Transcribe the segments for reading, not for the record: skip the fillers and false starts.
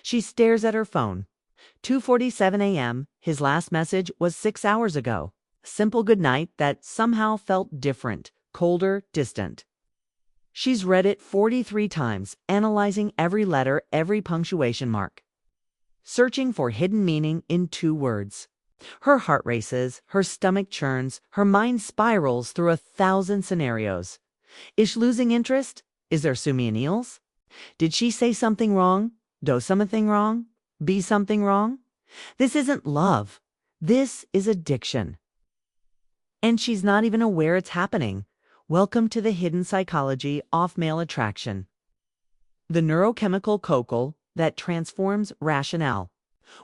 She stares at her phone. 2:47 a.m. His last message was 6 hours ago. A simple goodnight that somehow felt different, colder, distant. She's read it 43 times, analyzing every letter, every punctuation mark, searching for hidden meaning in 2 words. Her heart races, her stomach churns, her mind spirals through 1,000 scenarios. Is she losing interest? Is there Sumianiels? Did she say something wrong? Do something wrong? Be something wrong? This isn't love. This is addiction. And she's not even aware it's happening. Welcome to the hidden psychology of male attraction. The neurochemical cocktail that transforms rationale.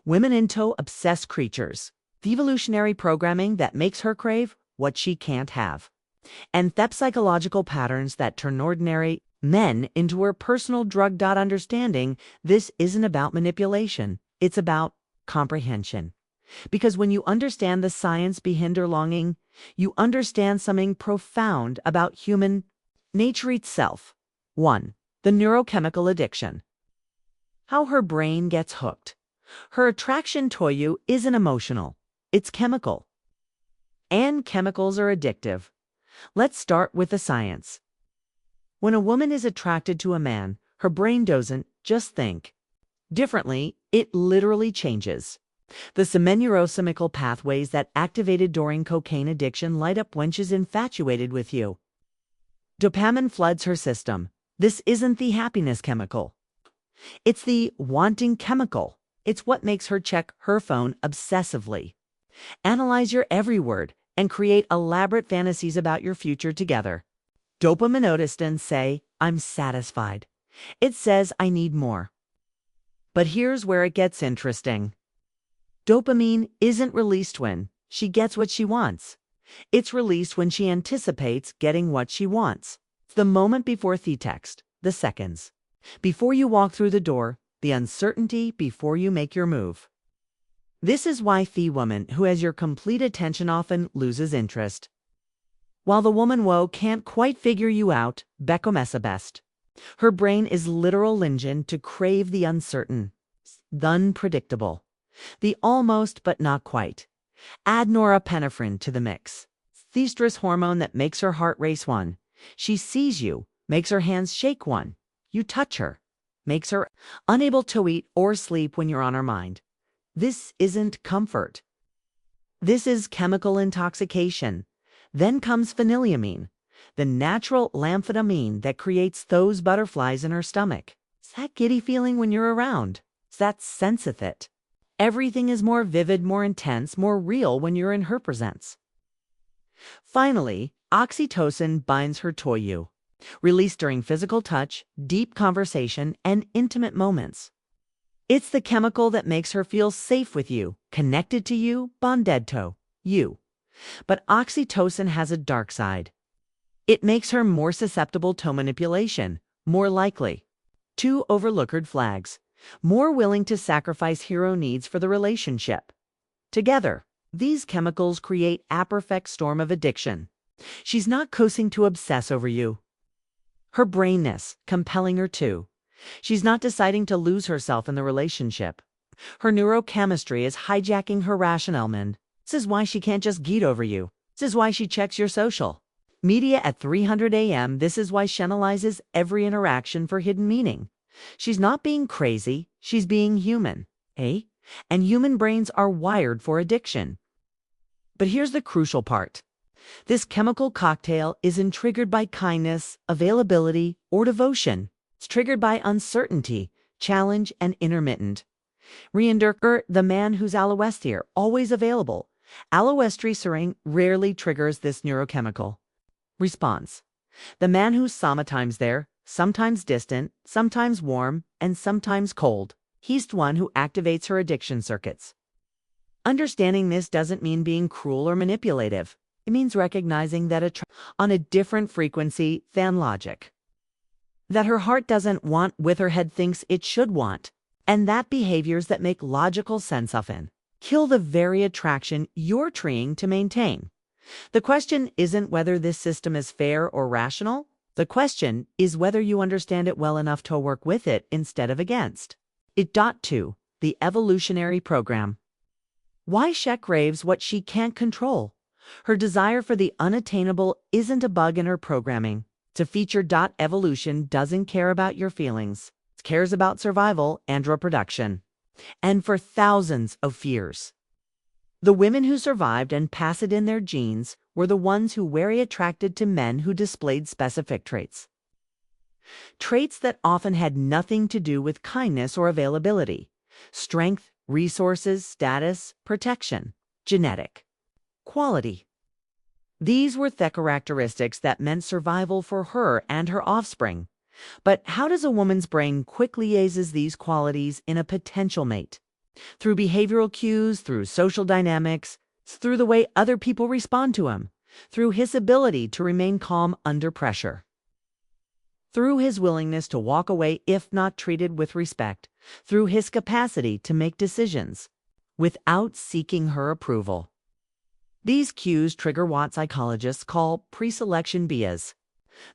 Women into obsessed creatures. The evolutionary programming that makes her crave what she can't have. And the psychological patterns that turn ordinary men into her personal drug. Understanding this isn't about manipulation. It's about comprehension. Because when you understand the science behind her longing, you understand something profound about human nature itself. 1. The neurochemical addiction. How her brain gets hooked. Her attraction to you isn't emotional. It's chemical. And chemicals are addictive. Let's start with the science. When a woman is attracted to a man, her brain doesn't just think differently, it literally changes. The neurochemical pathways that activated during cocaine addiction light up when she's infatuated with you. Dopamine floods her system. This isn't the happiness chemical. It's the wanting chemical. It's what makes her check her phone obsessively, analyze your every word, and create elaborate fantasies about your future together. Dopamine doesn't say, I'm satisfied. It says, I need more. But here's where it gets interesting. Dopamine isn't released when she gets what she wants. It's released when she anticipates getting what she wants. The moment before the text, the seconds before you walk through the door, the uncertainty before you make your move. This is why the woman who has your complete attention often loses interest. While the woman who can't quite figure you out becomes best. Her brain is literal engine to crave the uncertain, the unpredictable, the almost but not quite. Add norepinephrine to the mix. The stress hormone that makes her heart race. 1. She sees you, makes her hands shake. 1. You touch her, makes her unable to eat or sleep when you're on her mind. This isn't comfort. This is chemical intoxication. Then comes phenylamine, the natural amphetamine that creates those butterflies in her stomach. It's that giddy feeling when you're around. It's that sense of it. Everything is more vivid, more intense, more real when you're in her presence. Finally, oxytocin binds her to you, released during physical touch, deep conversation, and intimate moments. It's the chemical that makes her feel safe with you, connected to you, bonded to you. But oxytocin has a dark side. It makes her more susceptible to manipulation, more likely to overlook flags, more willing to sacrifice hero needs for the relationship. Together, these chemicals create a perfect storm of addiction. She's not coasting to obsess over you. Her brainness compelling her to. She's not deciding to lose herself in the relationship. Her neurochemistry is hijacking her rationale. This is why she can't just get over you. This is why she checks your social media at 300 a.m. This is why she analyzes every interaction for hidden meaning. She's not being crazy. She's being human. And human brains are wired for addiction. But here's the crucial part. This chemical cocktail isn't triggered by kindness, availability, or devotion. It's triggered by uncertainty, challenge, and intermittent. Reinderker, the man who's aloestir, always available. Aloestrine rarely triggers this neurochemical response. The man who's sometimes there, sometimes distant, sometimes warm, and sometimes cold. He's the one who activates her addiction circuits. Understanding this doesn't mean being cruel or manipulative. It means recognizing that on a different frequency than logic. That her heart doesn't want what her head thinks it should want. And that behaviors that make logical sense often kill the very attraction you're trying to maintain. The question isn't whether this system is fair or rational. The question is whether you understand it well enough to work with it instead of against. 2. The evolutionary program. Why Shek craves what she can't control. Her desire for the unattainable isn't a bug in her programming. To feature. Evolution doesn't care about your feelings. It cares about survival and reproduction. And for thousands of years, the women who survived and passed it in their genes were the ones who were attracted to men who displayed specific traits. Traits that often had nothing to do with kindness or availability. Strength, resources, status, protection, genetic quality. These were the characteristics that meant survival for her and her offspring. But how does a woman's brain quickly uses these qualities in a potential mate? Through behavioral cues, through social dynamics, through the way other people respond to him, through his ability to remain calm under pressure, through his willingness to walk away if not treated with respect, through his capacity to make decisions without seeking her approval. These cues trigger what psychologists call preselection bias,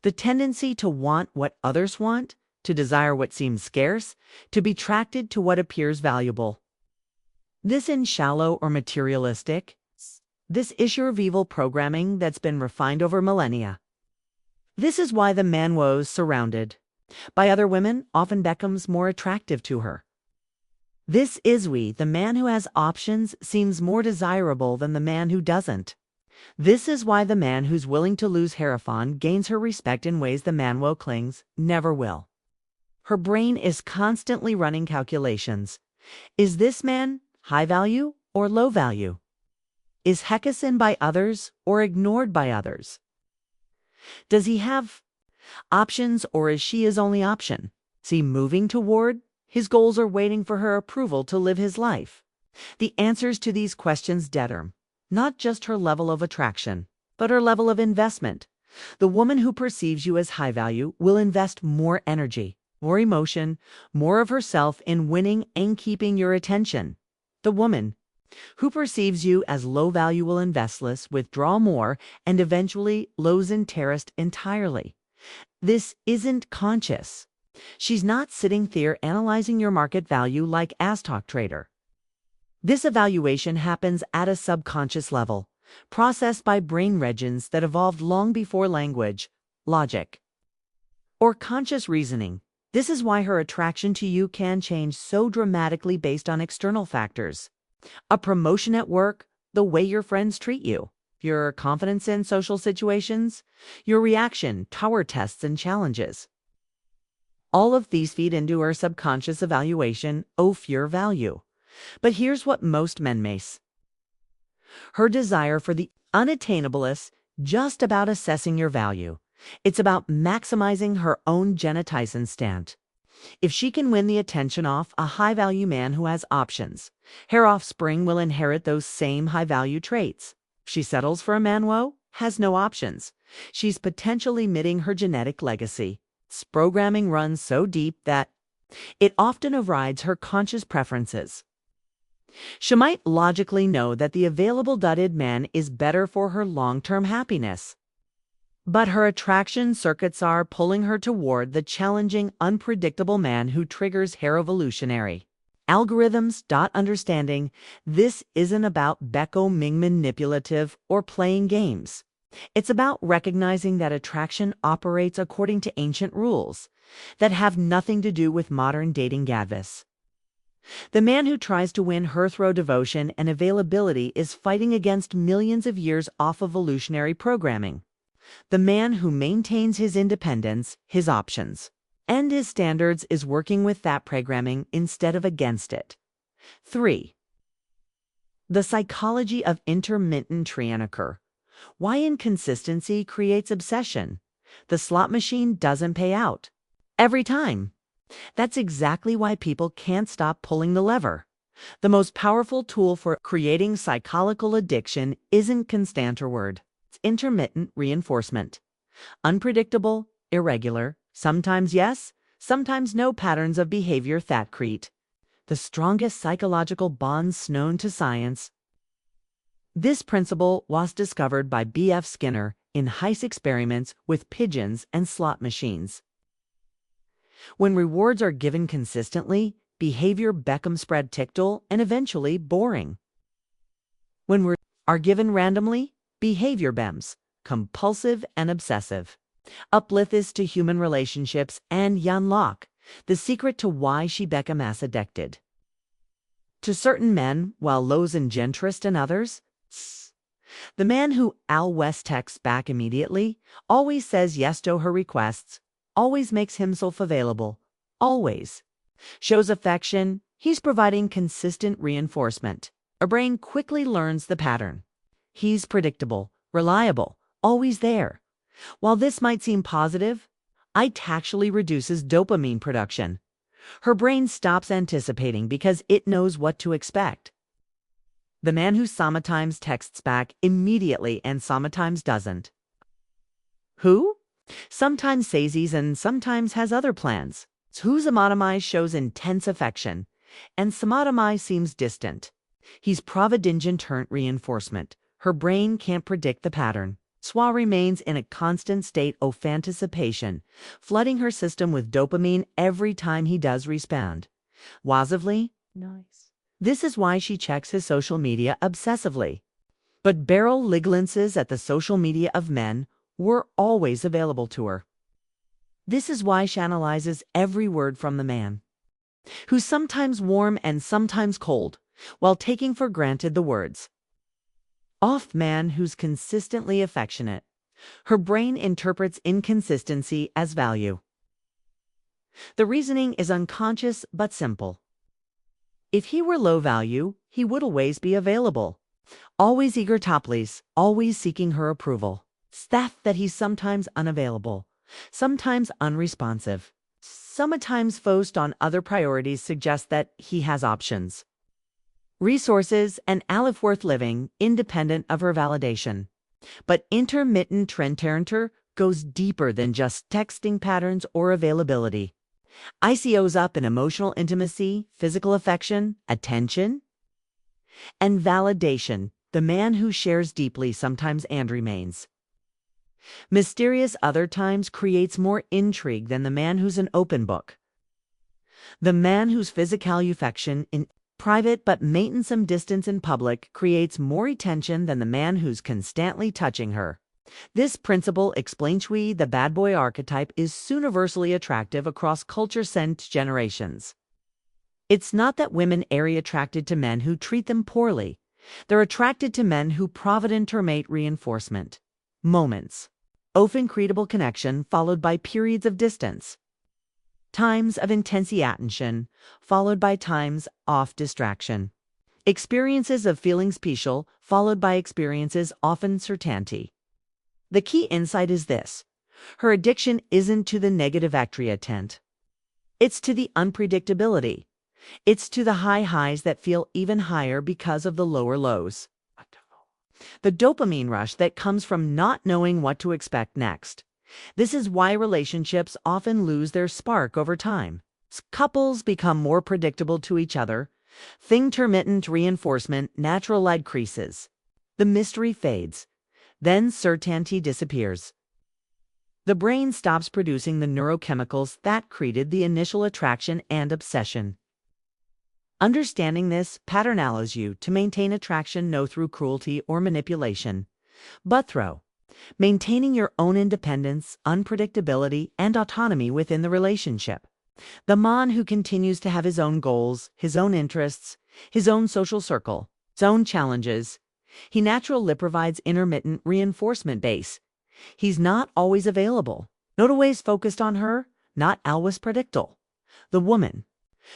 the tendency to want what others want, to desire what seems scarce, to be attracted to what appears valuable. This isn't shallow or materialistic. This is survival programming that's been refined over millennia. This is why the man was surrounded by other women often becomes more attractive to her. This is why the man who has options seems more desirable than the man who doesn't. This is why the man who's willing to lose Harifon gains her respect in ways the man who clings never will. Her brain is constantly running calculations. Is this man high value or low value? Is Hekison by others or ignored by others? Does he have options or is she his only option? Is he moving toward his goals or waiting for her approval to live his life? The answers to these questions determine not just her level of attraction, but her level of investment. The woman who perceives you as high value will invest more energy, more emotion, more of herself in winning and keeping your attention. The woman who perceives you as low value will invest less, withdraw more, and eventually lose interest entirely. This isn't conscious. She's not sitting there analyzing your market value like a stock trader. This evaluation happens at a subconscious level, processed by brain regions that evolved long before language, logic, or conscious reasoning. This is why her attraction to you can change so dramatically based on external factors. A promotion at work, the way your friends treat you, your confidence in social situations, your reaction to tower tests and challenges. All of these feed into her subconscious evaluation of your value. But here's what most men miss. Her desire for the unattainable is just about assessing your value. It's about maximizing her own genetics stand. If she can win the attention of a high-value man who has options, her offspring will inherit those same high-value traits. If she settles for a man who has no options, she's potentially limiting her genetic legacy. This programming runs so deep that it often overrides her conscious preferences. She might logically know that the available dudded man is better for her long-term happiness, but her attraction circuits are pulling her toward the challenging, unpredictable man who triggers her evolutionary algorithms. Understanding this isn't about becoming manipulative or playing games. It's about recognizing that attraction operates according to ancient rules that have nothing to do with modern dating advice. The man who tries to win her through devotion and availability is fighting against millions of years of evolutionary programming. The man who maintains his independence, his options, and his standards is working with that programming instead of against it. 3. The psychology of intermittent trianarchy. Why inconsistency creates obsession. The slot machine doesn't pay out every time. That's exactly why people can't stop pulling the lever. The most powerful tool for creating psychological addiction isn't constant reward. It's intermittent reinforcement. Unpredictable, irregular, sometimes yes, sometimes no patterns of behavior that create the strongest psychological bonds known to science. This principle was discovered by B.F. Skinner in Heiss experiments with pigeons and slot machines. When rewards are given consistently, behavior Beckham spread tactile and eventually boring. When we are given randomly, behavior BEMS, compulsive and obsessive. Uplift this to human relationships and unlock the secret to why she Beckham as addicted. To certain men, while lows and gentrist and others, the man who Al West texts back immediately, always says yes to her requests, always makes himself available, always shows affection, he's providing consistent reinforcement. Our brain quickly learns the pattern. He's predictable, reliable, always there. While this might seem positive, it actually reduces dopamine production. Her brain stops anticipating because it knows what to expect. The man who sometimes texts back immediately and sometimes doesn't. Who? Sometimes says he's and sometimes has other plans. Who sometimes shows intense affection, and sometimes seems distant. He's providential reinforcement. Her brain can't predict the pattern. Swa remains in a constant state of anticipation, flooding her system with dopamine every time he does respond. Wasively? Nice. This is why she checks his social media obsessively. But Beryl glances at the social media of men were always available to her. This is why she analyzes every word from the man, who's sometimes warm and sometimes cold, while taking for granted the words. Off man who's consistently affectionate. Her brain interprets inconsistency as value. The reasoning is unconscious but simple. If he were low value, he would always be available. Always eager to please, always seeking her approval. Staff that he's sometimes unavailable, sometimes unresponsive. Sometimes focused on other priorities suggests that he has options. Resources and life worth living independent of her validation. But intermittent trend goes deeper than just texting patterns or availability. ICO's up in emotional intimacy, physical affection, attention, and validation. The man who shares deeply sometimes and remains mysterious other times creates more intrigue than the man who's an open book. The man whose physical affection in private but maintains some distance in public creates more attention than the man who's constantly touching her. This principle explains why the bad boy archetype is universally attractive across cultures and generations. It's not that women are attracted to men who treat them poorly. They're attracted to men who providential reinforcement. Moments. Often credible connection followed by periods of distance. Times of intense attention, followed by times of distraction. Experiences of feeling special, followed by experiences often certainty. The key insight is this. Her addiction isn't to the negative attribute. It's to the unpredictability. It's to the high highs that feel even higher because of the lower lows. The dopamine rush that comes from not knowing what to expect next. This is why relationships often lose their spark over time. Couples become more predictable to each other. Intermittent reinforcement naturally decreases. The mystery fades. Then certainty disappears. The brain stops producing the neurochemicals that created the initial attraction and obsession. Understanding this pattern allows you to maintain attraction not through cruelty or manipulation, but through maintaining your own independence, unpredictability, and autonomy within the relationship. The man who continues to have his own goals, his own interests, his own social circle, his own challenges, he naturally provides intermittent reinforcement base. He's not always available, not always focused on her, not always predictable. The woman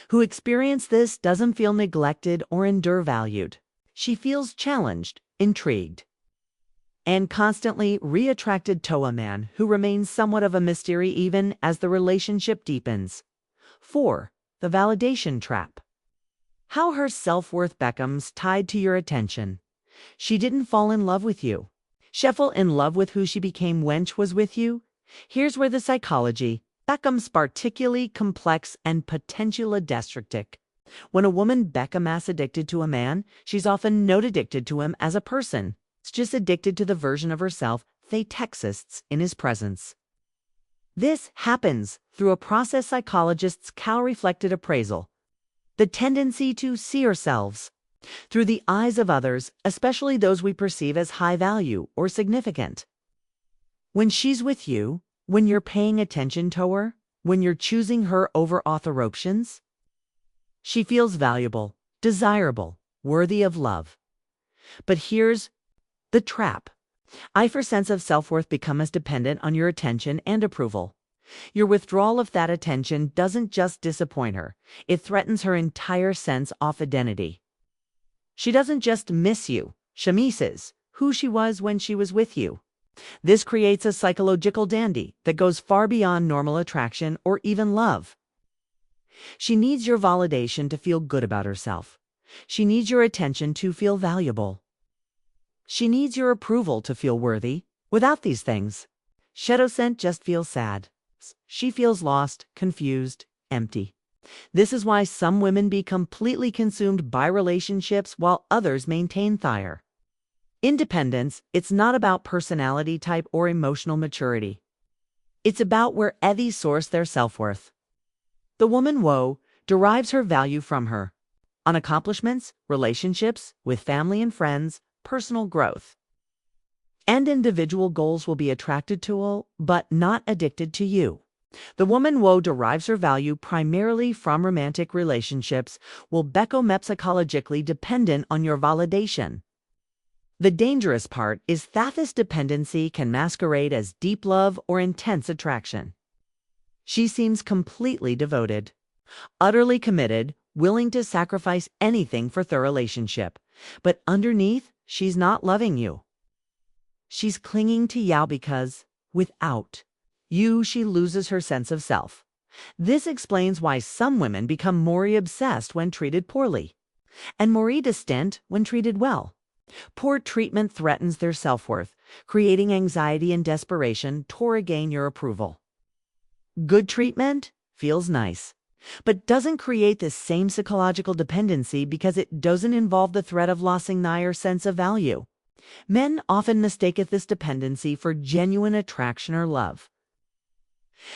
who experiences this doesn't feel neglected or undervalued. She feels challenged, intrigued, and constantly reattracted to a man who remains somewhat of a mystery even as the relationship deepens. 4. The validation trap. How her self-worth becomes tied to your attention. She didn't fall in love with you. She fell in love with who she became when she was with you. Here's where the psychology becomes particularly complex and potentially destructive. When a woman becomes addicted to a man, she's often not addicted to him as a person. It's just addicted to the version of herself they exists in his presence. This happens through a process psychologists call reflected appraisal. the tendency to see ourselves through the eyes of others, especially those we perceive as high value or significant. When she's with you, when you're paying attention to her, when you're choosing her over other options, she feels valuable, desirable, worthy of love. But here's the trap. Her sense of self-worth becomes dependent on your attention and approval. Your withdrawal of that attention doesn't just disappoint her, it threatens her entire sense of identity. She doesn't just miss you, she misses who she was when she was with you. This creates a psychological dandy that goes far beyond normal attraction or even love. She needs your validation to feel good about herself. She needs your attention to feel valuable. She needs your approval to feel worthy. Without these things, Shadowscent just feels sad. She feels lost, confused, empty. This is why some women be completely consumed by relationships while others maintain thire. Independence, it's not about personality type or emotional maturity. It's about where they source their self-worth. The woman woe derives her value from her on accomplishments, relationships, with family and friends, personal growth. And individual goals will be attracted to her, but not addicted to you. The woman woe derives her value primarily from romantic relationships, will become psychologically dependent on your validation. The dangerous part is that this dependency can masquerade as deep love or intense attraction. She seems completely devoted, utterly committed, willing to sacrifice anything for the relationship, but underneath, she's not loving you. She's clinging to you because, without you, she loses her sense of self. This explains why some women become more obsessed when treated poorly, and more distant when treated well. Poor treatment threatens their self-worth, creating anxiety and desperation to regain your approval. Good treatment feels nice, but doesn't create the same psychological dependency because it doesn't involve the threat of losing your sense of value. Men often mistake this dependency for genuine attraction or love.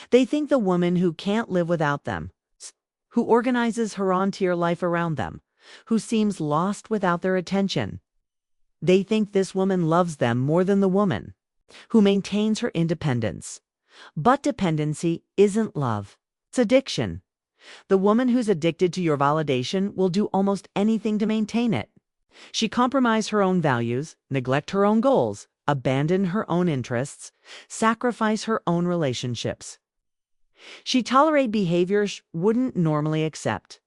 They think the woman who can't live without them, who organizes her entire life around them, who seems lost without their attention. They think this woman loves them more than the woman who maintains her independence. But dependency isn't love, it's addiction. The woman who's addicted to your validation will do almost anything to maintain it. She compromises her own values, neglect her own goals, abandon her own interests, sacrifice her own relationships. She tolerates behaviors she wouldn't normally accept,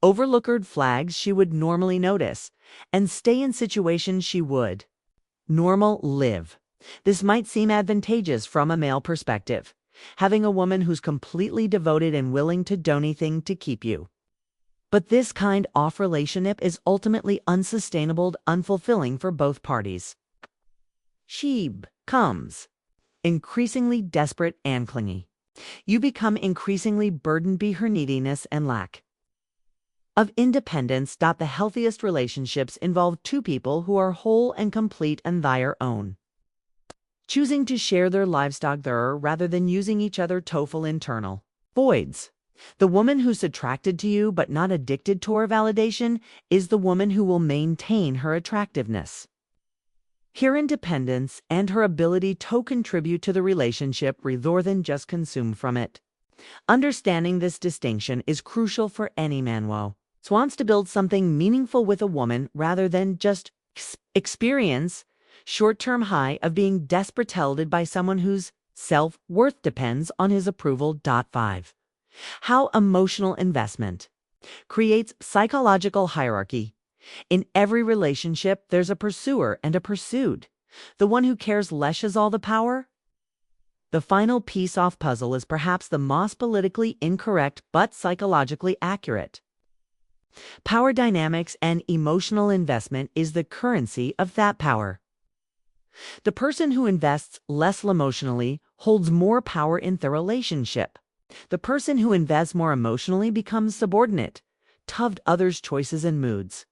overlook red flags she would normally notice, and stay in situations she would normal live. This might seem advantageous from a male perspective, having a woman who's completely devoted and willing to do anything to keep you. But this kind of relationship is ultimately unsustainable, unfulfilling for both parties. She becomes increasingly desperate and clingy. You become increasingly burdened by her neediness and lack of independence. The healthiest relationships involve two people who are whole and complete in their own, choosing to share their lives together rather than using each other to fill internal voids. The woman who's attracted to you but not addicted to her validation is the woman who will maintain her attractiveness, her independence, and her ability to contribute to the relationship rather than just consume from it. Understanding this distinction is crucial for any man who wants to build something meaningful with a woman rather than just experience short-term high of being desperate held by someone whose self-worth depends on his approval. 5. How emotional investment creates psychological hierarchy. In every relationship, there's a pursuer and a pursued. The one who cares less has all the power. The final piece of puzzle is perhaps the most politically incorrect but psychologically accurate. Power dynamics and emotional investment is the currency of that power. The person who invests less emotionally holds more power in the relationship. The person who invests more emotionally becomes subordinate to others' choices and moods.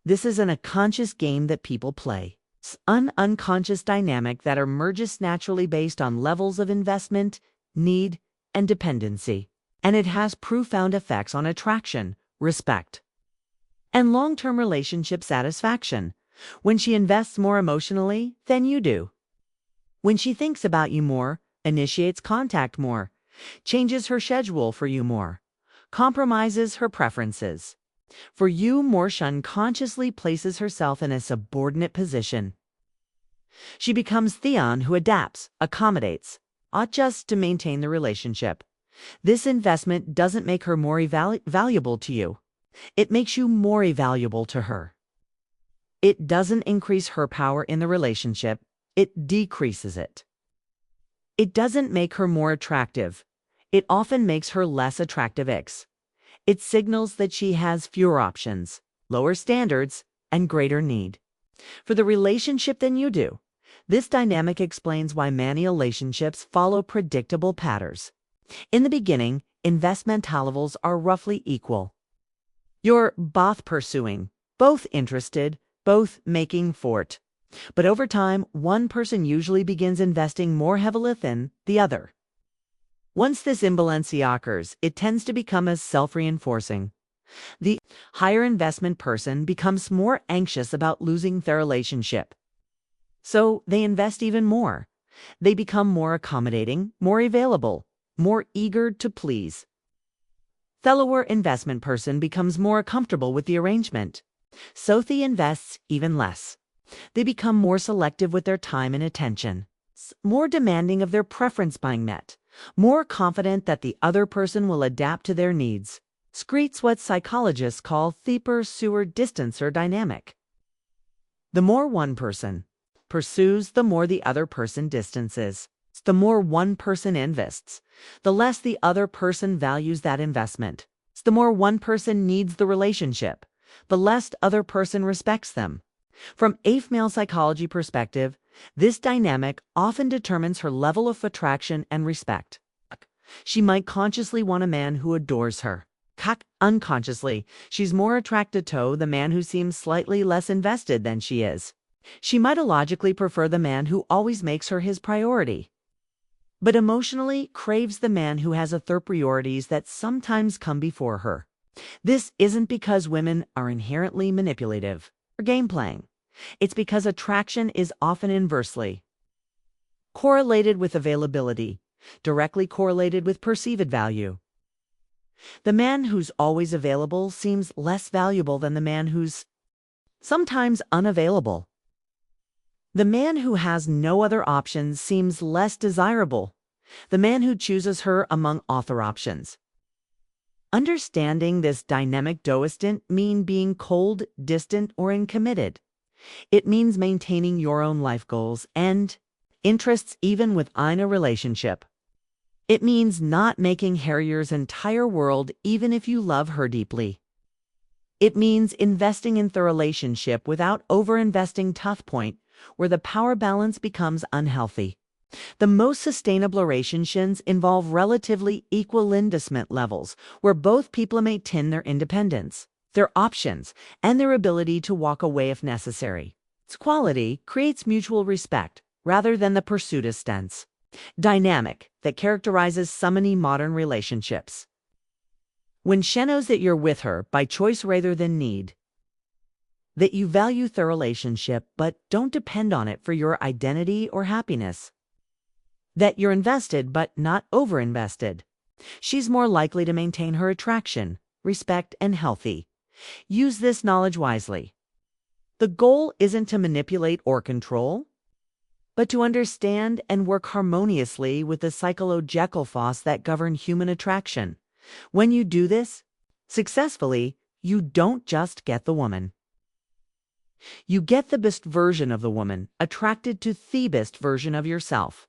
This is an unconscious game that people play. It's an unconscious dynamic that emerges naturally based on levels of investment, need, and dependency. And it has profound effects on attraction, respect, and long-term relationship satisfaction. When she invests more emotionally than you do. When she thinks about you more, initiates contact more, changes her schedule for you more, compromises her preferences. For you more, she unconsciously places herself in a subordinate position. She becomes Theon who adapts, accommodates, adjusts to maintain the relationship. This investment doesn't make her more valuable to you. It makes you more valuable to her. It doesn't increase her power in the relationship, it decreases it. It doesn't make her more attractive. It often makes her less attractive. It signals that she has fewer options, lower standards, and greater need for the relationship than you do. This dynamic explains why many relationships follow predictable patterns. In the beginning, investment levels are roughly equal. You're both pursuing, both interested, both making for it. But over time, one person usually begins investing more heavily than the other. Once this imbalance occurs, it tends to become as self-reinforcing. The higher investment person becomes more anxious about losing their relationship. So they invest even more. They become more accommodating, more available, more eager to please. The lower investment person becomes more comfortable with the arrangement. So they invests even less. They become more selective with their time and attention, more demanding of their preference being met, more confident that the other person will adapt to their needs. Screets what psychologists call the pursuer distancer dynamic. The more one person pursues, the more the other person distances. The more one person invests, the less the other person values that investment. The more one person needs the relationship, the less the other person respects them. From a female psychology perspective, this dynamic often determines her level of attraction and respect. She might consciously want a man who adores her. Unconsciously, she's more attracted to the man who seems slightly less invested than she is. She might illogically prefer the man who always makes her his priority, but emotionally craves the man who has other priorities that sometimes come before her. This isn't because women are inherently manipulative or game-playing. It's because attraction is often inversely correlated with availability, directly correlated with perceived value. The man who's always available seems less valuable than the man who's sometimes unavailable. The man who has no other options seems less desirable. The man who chooses her among other options. Understanding this dynamic doesn't mean being cold, distant, or uncommitted. It means maintaining your own life goals and interests even within a relationship. It means not making her your entire world even if you love her deeply. It means investing in the relationship without over-investing to the point where the power balance becomes unhealthy. The most sustainable relationships involve relatively equal investment levels, where both people maintain their independence, their options, and their ability to walk away if necessary. Its quality creates mutual respect rather than the pursuit of stance dynamic that characterizes so many modern relationships. When she knows that you're with her by choice rather than need, that you value the relationship but don't depend on it for your identity or happiness, that you're invested but not over-invested, she's more likely to maintain her attraction, respect, and healthy. Use this knowledge wisely. The goal isn't to manipulate or control, but to understand and work harmoniously with the psychological forces that govern human attraction. When you do this successfully, you don't just get the woman. You get the best version of the woman, attracted to the best version of yourself.